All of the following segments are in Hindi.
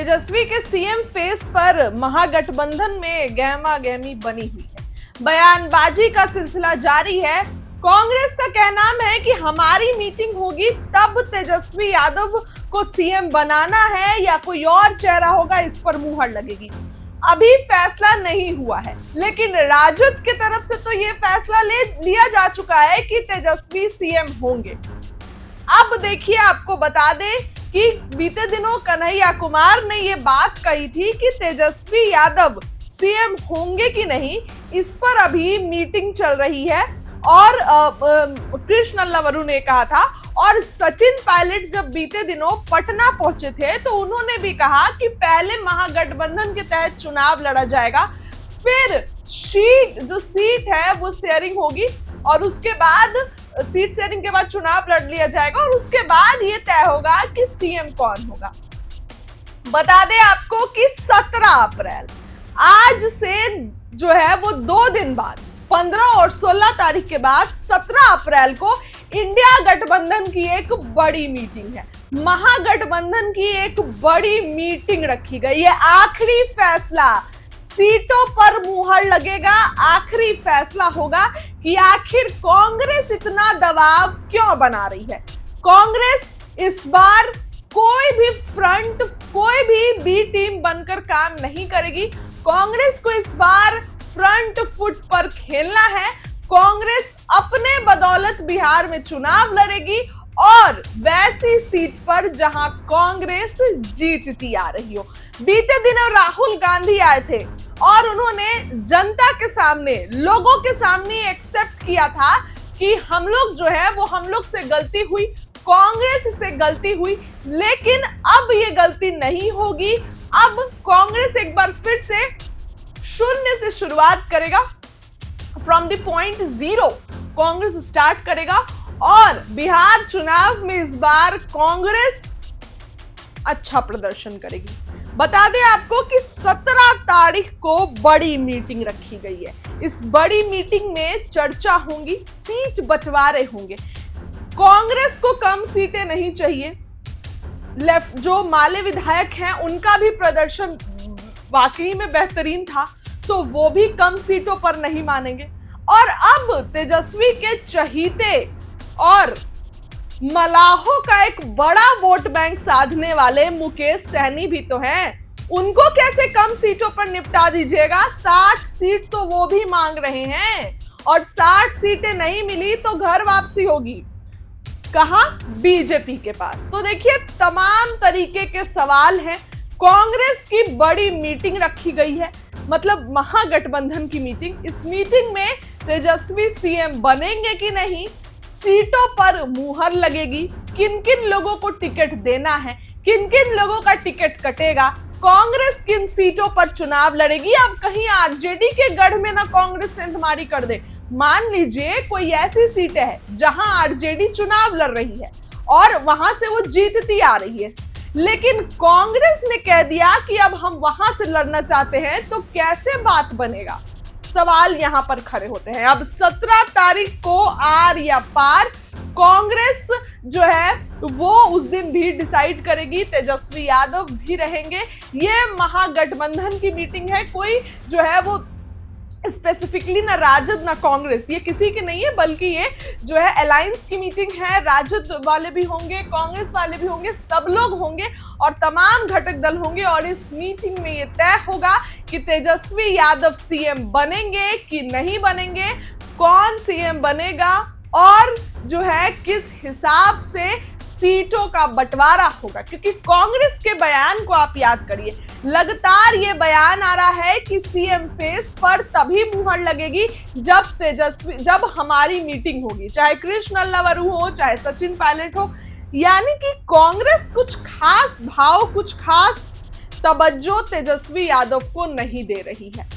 तेजस्वी के सीएम फेस पर महागठबंधन में गहमा गहमी बनी हुई है। बयानबाजी का सिलसिला जारी है। कांग्रेस का कहना है कि हमारी मीटिंग होगी तब तेजस्वी यादव को सीएम बनाना है या कोई और चेहरा होगा, इस पर मुहर लगेगी। अभी फैसला नहीं हुआ है, लेकिन राजद की तरफ से तो ये फैसला ले लिया जा चुका है कि तेजस्वी सीएम होंगे। अब देखिए, आपको बता दें कि बीते दिनों कन्हैया कुमार ने ये बात कही थी कि तेजस्वी यादव सीएम होंगे कि नहीं, इस पर अभी मीटिंग चल रही है। और कृष्ण अल्लावरू ने कहा था, और सचिन पायलट जब बीते दिनों पटना पहुंचे थे तो उन्होंने भी कहा कि पहले महागठबंधन के तहत चुनाव लड़ा जाएगा, फिर सीट है वो शेयरिंग होगी और उसके बाद सीट शेयरिंग के बाद चुनाव लड़ लिया जाएगा और उसके बाद ये तय होगा कि सीएम कौन होगा। बता दें आपको कि 17 अप्रैल आज से जो है वो 2 दिन बाद 15 और 16 तारीख के बाद 17 अप्रैल को इंडिया गठबंधन की एक बड़ी मीटिंग है। महागठबंधन की एक बड़ी मीटिंग रखी गई है। आखिरी फैसला, सीटों पर मुहर लगेगा। आखिरी फैसला होगा कि आखिर कांग्रेस इतना दबाव क्यों बना रही है। कांग्रेस इस बार कोई भी फ्रंट, कोई भी बी टीम बनकर काम नहीं करेगी। कांग्रेस को इस बार फ्रंट फुट पर खेलना है। कांग्रेस अपने बदौलत बिहार में चुनाव लड़ेगी और वैसी सीट पर जहां कांग्रेस जीतती आ रही हो। बीते दिनों राहुल गांधी आए थे और उन्होंने जनता के सामने, लोगों के सामने एक्सेप्ट किया था कि हम लोग जो है वो हम लोग से गलती हुई, कांग्रेस से गलती हुई, लेकिन अब ये गलती नहीं होगी। अब कांग्रेस एक बार फिर से शून्य से शुरुआत करेगा, from the point 0 Congress start करेगा और बिहार चुनाव में इस बार कांग्रेस अच्छा प्रदर्शन करेगी। बता दें आपको कि 17 तारीख को बड़ी मीटिंग रखी गई है। इस बड़ी मीटिंग में चर्चा होंगी, सीट बंटवारे होंगे। कांग्रेस को कम सीटें नहीं चाहिए। लेफ्ट जो माले विधायक हैं उनका भी प्रदर्शन वाकई में बेहतरीन था, तो वो भी कम सीटों पर नहीं मानेंगे। और अब तेजस्वी के चहीते और मलाहों का एक बड़ा वोट बैंक साधने वाले मुकेश सहनी भी तो हैं। उनको कैसे कम सीटों पर निपटा दीजिएगा। 60 सीट तो वो भी मांग रहे हैं और 60 सीटें नहीं मिली तो घर वापसी होगी। कहां? बीजेपी के पास। तो देखिए, तमाम तरीके के सवाल हैं। कांग्रेस की बड़ी मीटिंग रखी गई है, मतलब महागठबंधन की मीटिंग। इस मीटिंग में तेजस्वी सीएम बनेंगे कि नहीं, सीटों पर मुहर लगेगी, किन किन लोगों को टिकट देना है, किन किन लोगों का टिकट कटेगा, कांग्रेस किन सीटों पर चुनाव लड़ेगी। अब कहीं आरजेडी के गढ़ में ना कांग्रेस सेंधमारी कर दे। मान लीजिए कोई ऐसी सीट है जहां आरजेडी चुनाव लड़ रही है और वहां से वो जीतती आ रही है, लेकिन कांग्रेस ने कह दिया कि अब हम वहां से लड़ना चाहते हैं, तो कैसे बात बनेगा। सवाल यहां पर खड़े होते हैं। अब 17 तारीख को आर या पार, कांग्रेस जो है वो उस दिन भी डिसाइड करेगी। तेजस्वी यादव भी रहेंगे। ये महागठबंधन की मीटिंग है, कोई जो है वो स्पेसिफिकली ना राजद ना कांग्रेस, ये किसी की नहीं है, बल्कि ये जो है अलायंस की मीटिंग है। राजद वाले भी होंगे, कांग्रेस वाले भी होंगे, सब लोग होंगे और तमाम घटक दल होंगे। और इस मीटिंग में ये तय होगा कि तेजस्वी यादव सीएम बनेंगे कि नहीं बनेंगे, कौन सीएम बनेगा और जो है किस हिसाब से सीटों का बंटवारा होगा। क्योंकि कांग्रेस के बयान को आप याद करिए, लगातार ये बयान आ रहा है कि सीएम फेस पर तभी मुहर लगेगी जब हमारी मीटिंग होगी, चाहे कृष्ण अल्लावरू हो, चाहे सचिन पायलट हो। यानी कि कांग्रेस कुछ खास भाव, कुछ खास तवज्जो तेजस्वी यादव को नहीं दे रही है।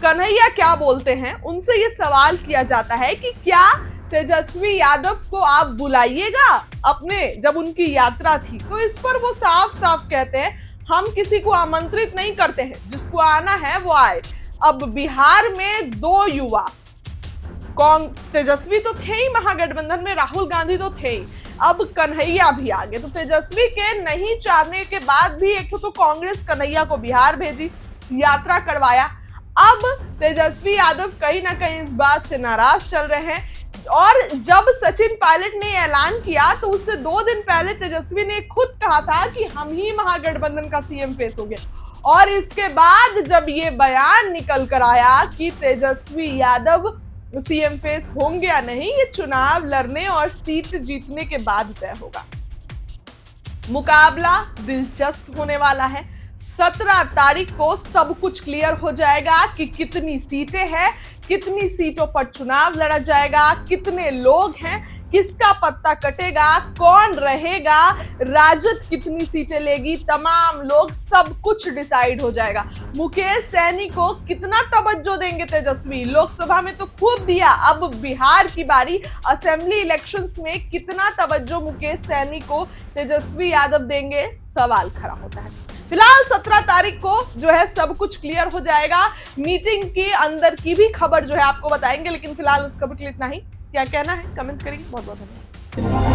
कन्हैया क्या बोलते हैं, उनसे ये सवाल किया जाता है कि क्या तेजस्वी यादव को आप बुलाइएगा अपने, जब उनकी यात्रा थी, तो इस पर वो साफ साफ कहते हैं हम किसी को आमंत्रित नहीं करते हैं, जिसको आना है वो आए। अब बिहार में 2 युवा, तेजस्वी तो थे ही महागठबंधन में, राहुल गांधी तो थे ही। अब कन्हैया भी आ गए। तो तेजस्वी के नहीं चाहने के बाद भी एक तो कांग्रेस कन्हैया को बिहार भेजी, यात्रा करवाया। अब तेजस्वी यादव कहीं ना कहीं इस बात से नाराज चल रहे हैं। और जब सचिन पायलट ने ऐलान किया तो उससे 2 दिन पहले तेजस्वी ने खुद कहा था कि हम ही महागठबंधन का सीएम फेस हो गए। और इसके बाद जब ये बयान निकल कर आया कि तेजस्वी यादव सीएम फेस होंगे या नहीं, ये चुनाव लड़ने और सीट जीतने के बाद तय होगा। मुकाबला दिलचस्प होने वाला है। 17 तारीख को सब कुछ क्लियर हो जाएगा कि कितनी सीटें हैं, कितनी सीटों पर चुनाव लड़ा जाएगा, कितने लोग हैं, किसका पत्ता कटेगा, कौन रहेगा, राजद कितनी सीटें लेगी, तमाम लोग, सब कुछ डिसाइड हो जाएगा। मुकेश सहनी को कितना तवज्जो देंगे तेजस्वी, लोकसभा में तो खूब दिया, अब बिहार की बारी, असेंबली इलेक्शंस में कितना तवज्जो मुकेश सहनी को तेजस्वी यादव देंगे, सवाल खड़ा होता है। फिलहाल 17 तारीख को जो है सब कुछ क्लियर हो जाएगा। मीटिंग के अंदर की भी खबर जो है आपको बताएंगे, लेकिन फिलहाल इस खबर के लिए इतना ही। क्या कहना है कमेंट करिए। बहुत बहुत धन्यवाद।